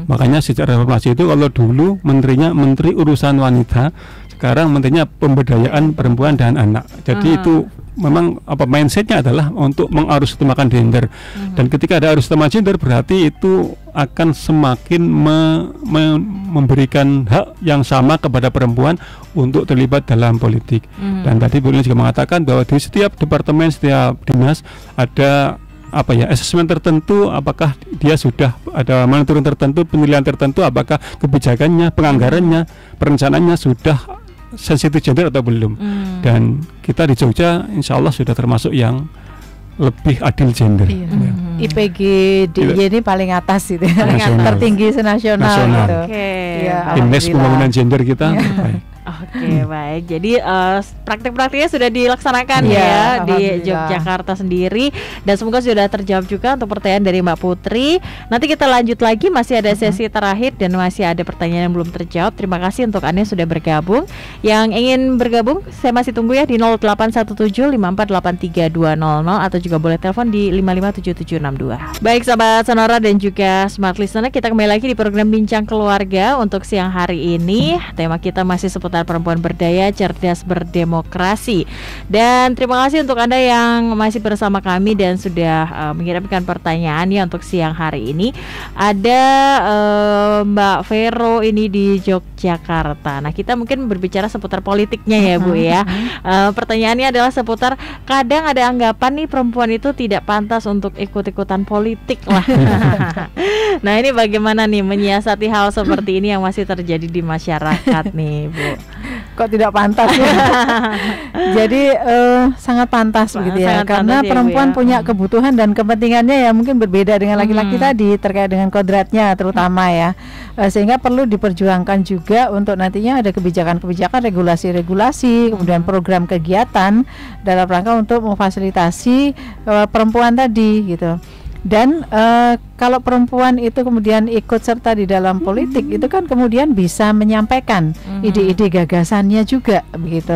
Makanya sejak reformasi itu kalau dulu menterinya Menteri Urusan Wanita, sekarang menterinya Pemberdayaan Perempuan dan Anak. Jadi itu memang mindsetnya adalah untuk mengarus utamakan gender. Dan ketika ada arus utama gender berarti itu akan semakin memberikan hak yang sama kepada perempuan untuk terlibat dalam politik. Dan tadi Bu Lina juga mengatakan bahwa di setiap departemen, setiap dinas ada asesmen tertentu, apakah dia sudah ada monitoring tertentu, penilaian tertentu, apakah kebijakannya, penganggarannya, perencanaannya sudah sensitif gender atau belum. Dan kita di Jogja insya Allah sudah termasuk yang lebih adil gender. IPG DIY ini paling atas itu, tertinggi senasional gitu. Indeks pembangunan gender kita Oke, baik. Jadi praktik-praktiknya sudah dilaksanakan ya di Yogyakarta sendiri, dan semoga sudah terjawab juga untuk pertanyaan dari Mbak Putri. Nanti kita lanjut lagi, masih ada sesi terakhir dan masih ada pertanyaan yang belum terjawab. Terima kasih untuk Anda yang sudah bergabung. Yang ingin bergabung, saya masih tunggu ya di 081754832000 atau juga boleh telepon di 557762. Baik sahabat Sonora dan juga Smart Listener, kita kembali lagi di program Bincang Keluarga untuk siang hari ini. Tema kita masih seputar perempuan berdaya, cerdas, berdemokrasi. Dan terima kasih untuk Anda yang masih bersama kami dan sudah mengirimkan pertanyaannya untuk siang hari ini. Ada Mbak Vero ini di Yogyakarta. Nah, kita mungkin berbicara seputar politiknya ya Bu ya. Pertanyaannya adalah seputar kadang ada anggapan nih perempuan itu tidak pantas untuk ikut-ikutan politik lah. Nah, ini bagaimana nih menyiasati hal seperti ini yang masih terjadi di masyarakat nih Bu? Kok tidak pantas ya? Jadi sangat pantas begitu ya, karena perempuan punya kebutuhan dan kepentingannya ya mungkin berbeda dengan laki-laki tadi terkait dengan kodratnya terutama ya, sehingga perlu diperjuangkan juga untuk nantinya ada kebijakan-kebijakan, regulasi-regulasi, kemudian program kegiatan dalam rangka untuk memfasilitasi perempuan tadi gitu. Dan kalau perempuan itu kemudian ikut serta di dalam politik, itu kan kemudian bisa menyampaikan ide-ide gagasannya juga begitu.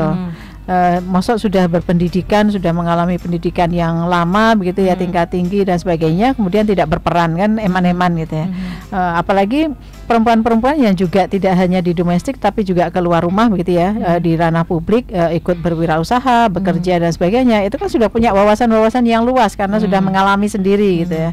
Maksud sudah berpendidikan, sudah mengalami pendidikan yang lama begitu ya, tingkat tinggi dan sebagainya, kemudian tidak berperan kan, eman-eman gitu ya. Apalagi perempuan-perempuan yang juga tidak hanya di domestik tapi juga keluar rumah begitu ya, di ranah publik, ikut berwirausaha, bekerja dan sebagainya, itu kan sudah punya wawasan-wawasan yang luas karena sudah mengalami sendiri gitu ya.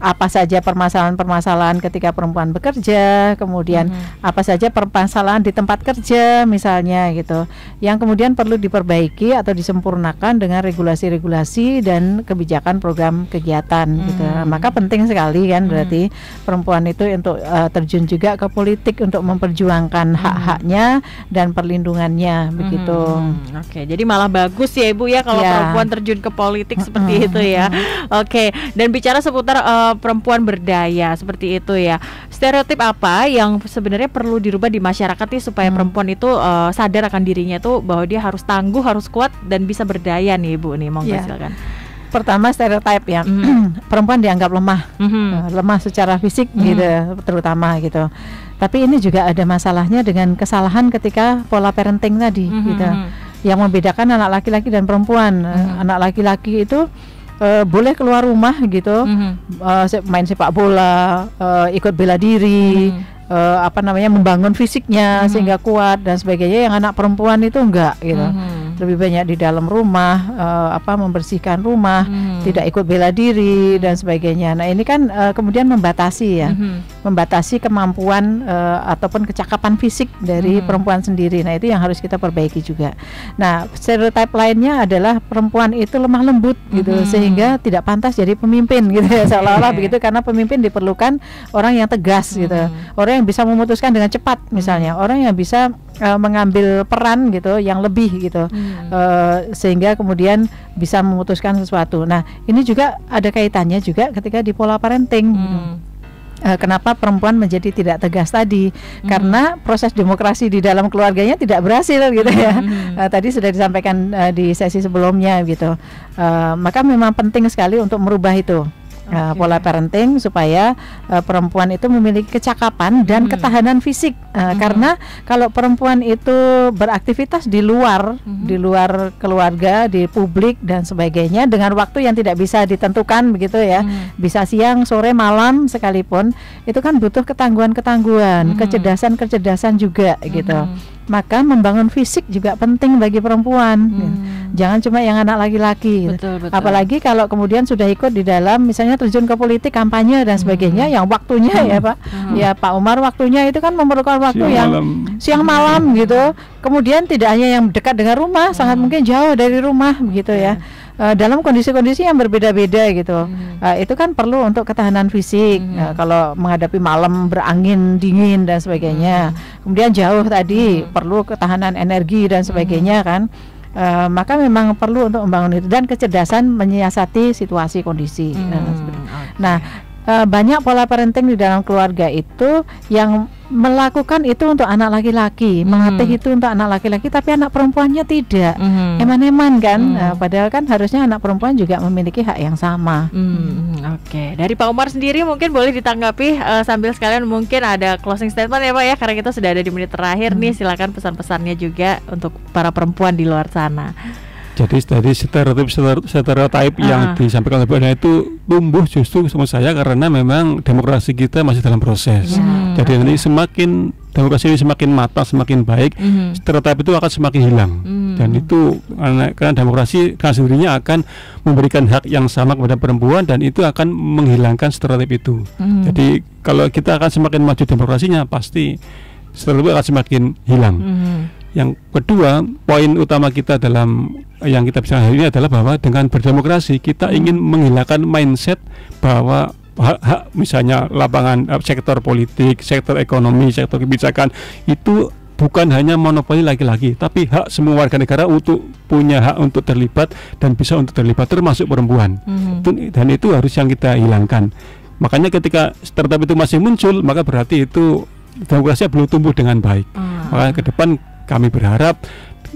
Apa saja permasalahan-permasalahan ketika perempuan bekerja, kemudian apa saja permasalahan di tempat kerja misalnya gitu, yang kemudian perlu diperbaiki atau disempurnakan dengan regulasi-regulasi dan kebijakan program kegiatan gitu. Maka penting sekali kan berarti perempuan itu untuk terjun juga ke politik untuk memperjuangkan hak-haknya dan perlindungannya begitu. Oke, jadi malah bagus ya Ibu ya kalau perempuan terjun ke politik seperti itu ya. Oke, dan bicara seputar perempuan berdaya seperti itu ya. Stereotip apa yang sebenarnya perlu dirubah di masyarakat nih supaya perempuan itu sadar akan dirinya tuh bahwa dia harus tangguh, harus kuat dan bisa berdaya nih Bu nih, monggo silakan. Pertama stereotip ya, perempuan dianggap lemah, lemah secara fisik gitu, terutama gitu. Tapi ini juga ada masalahnya dengan kesalahan ketika pola parenting tadi, gitu, yang membedakan anak laki-laki dan perempuan. Anak laki-laki itu boleh keluar rumah gitu, main sepak bola, ikut bela diri, membangun fisiknya sehingga kuat dan sebagainya. Yang anak perempuan itu enggak gitu. Lebih banyak di dalam rumah, membersihkan rumah, tidak ikut bela diri dan sebagainya. Nah ini kan kemudian membatasi ya, membatasi kemampuan ataupun kecakapan fisik dari perempuan sendiri. Nah itu yang harus kita perbaiki juga. Nah stereotip lainnya adalah perempuan itu lemah lembut gitu, sehingga tidak pantas jadi pemimpin gitu ya, seolah-olah begitu, karena pemimpin diperlukan orang yang tegas gitu, orang yang bisa memutuskan dengan cepat misalnya, orang yang bisa mengambil peran gitu yang lebih gitu, sehingga kemudian bisa memutuskan sesuatu. Nah ini juga ada kaitannya juga ketika di pola parenting. Kenapa perempuan menjadi tidak tegas tadi? Karena proses demokrasi di dalam keluarganya tidak berhasil gitu ya. Tadi sudah disampaikan di sesi sebelumnya gitu. Maka memang penting sekali untuk merubah itu. Pola parenting supaya perempuan itu memiliki kecakapan dan ketahanan fisik, karena kalau perempuan itu beraktivitas di luar keluarga, di publik dan sebagainya dengan waktu yang tidak bisa ditentukan begitu ya, bisa siang, sore, malam sekalipun, itu kan butuh ketangguhan, kecerdasan juga gitu. Maka membangun fisik juga penting bagi perempuan. Jangan cuma yang anak laki-laki. Betul. Apalagi kalau kemudian sudah ikut di dalam misalnya terjun ke politik, kampanye dan sebagainya, yang waktunya ya Pak, ya Pak Umar, waktunya itu kan memerlukan waktu siang malam gitu. Kemudian tidak hanya yang dekat dengan rumah, sangat mungkin jauh dari rumah begitu ya. Dalam kondisi-kondisi yang berbeda-beda gitu, itu kan perlu untuk ketahanan fisik. Kalau menghadapi malam berangin dingin dan sebagainya, kemudian jauh tadi perlu ketahanan energi dan sebagainya kan. Maka memang perlu untuk membangun itu dan kecerdasan menyiasati situasi kondisi. Nah, banyak pola parenting di dalam keluarga itu yang melakukan itu untuk anak laki-laki, melatih itu untuk anak laki-laki, tapi anak perempuannya tidak, eman-eman kan. Padahal kan harusnya anak perempuan juga memiliki hak yang sama. Oke, dari Pak Umar sendiri mungkin boleh ditanggapi sambil sekalian mungkin ada closing statement ya Pak ya, karena kita sudah ada di menit terakhir nih. Silakan pesan-pesannya juga untuk para perempuan di luar sana. Jadi tadi stereotip yang disampaikan oleh Bu Ana itu tumbuh justru sama saya karena memang demokrasi kita masih dalam proses. Jadi nanti semakin demokrasi ini semakin matang, semakin baik, stereotip itu akan semakin hilang. Dan itu karena demokrasi kan sendirinya akan memberikan hak yang sama kepada perempuan, dan itu akan menghilangkan stereotip itu. Jadi kalau kita akan semakin maju demokrasinya, pasti stereotip akan semakin hilang. Yang kedua, poin utama kita dalam yang kita bicara hari ini adalah bahwa dengan berdemokrasi kita ingin menghilangkan mindset bahwa hak misalnya lapangan sektor politik, sektor ekonomi, sektor kebijakan itu bukan hanya monopoli laki-laki, tapi hak semua warga negara untuk punya hak untuk terlibat dan bisa untuk terlibat, termasuk perempuan. Dan itu harus yang kita hilangkan. Makanya ketika stereotip itu masih muncul, maka berarti itu demokrasi belum tumbuh dengan baik. Maka ke depan kami berharap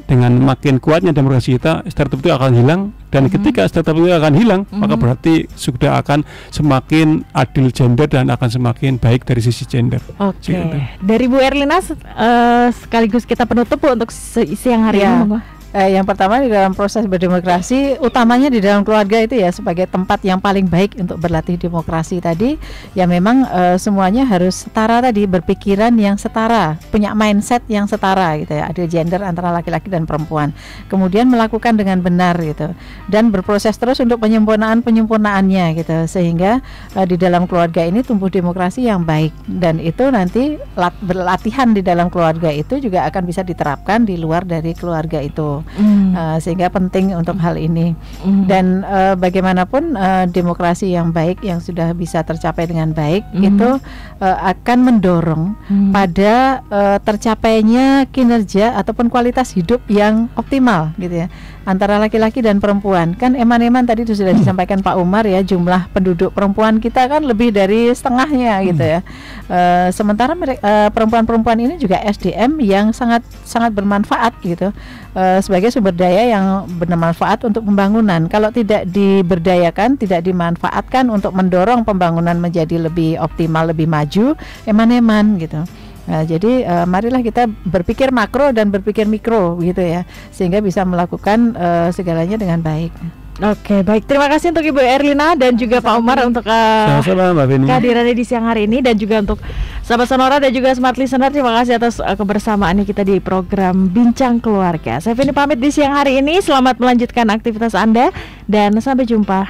dengan makin kuatnya demokrasi kita, stereotip itu akan hilang, dan ketika stereotip itu akan hilang, maka berarti sudah akan semakin adil gender dan akan semakin baik dari sisi gender. Oke. Dari Bu Erlina sekaligus kita penutup untuk siang hari ini. Yang pertama, di dalam proses berdemokrasi, utamanya di dalam keluarga itu ya sebagai tempat yang paling baik untuk berlatih demokrasi tadi, ya memang semuanya harus setara tadi, berpikiran yang setara, punya mindset yang setara gitu ya, adil gender antara laki-laki dan perempuan. Kemudian melakukan dengan benar gitu, dan berproses terus untuk penyempurnaannya gitu, sehingga di dalam keluarga ini tumbuh demokrasi yang baik, dan itu nanti berlatihan di dalam keluarga itu juga akan bisa diterapkan di luar dari keluarga itu. Sehingga penting untuk hal ini. Dan bagaimanapun demokrasi yang baik yang sudah bisa tercapai dengan baik itu akan mendorong pada tercapainya kinerja ataupun kualitas hidup yang optimal gitu ya antara laki-laki dan perempuan. Kan eman-eman tadi sudah disampaikan Pak Umar ya, jumlah penduduk perempuan kita kan lebih dari setengahnya gitu ya. Sementara perempuan-perempuan ini juga SDM yang sangat bermanfaat gitu, sebagai sumber daya yang bermanfaat untuk pembangunan. Kalau tidak diberdayakan, tidak dimanfaatkan untuk mendorong pembangunan menjadi lebih optimal, lebih maju, eman-eman gitu. Nah, jadi marilah kita berpikir makro dan berpikir mikro gitu ya, sehingga bisa melakukan segalanya dengan baik. Oke, baik. Terima kasih untuk Ibu Erlina dan juga Pak Umar untuk kehadirannya di siang hari ini, dan juga untuk sahabat Sonora dan juga Smart Listener. Terima kasih atas kebersamaannya kita di program Bincang Keluarga. Saya Vini pamit di siang hari ini. Selamat melanjutkan aktivitas Anda dan sampai jumpa.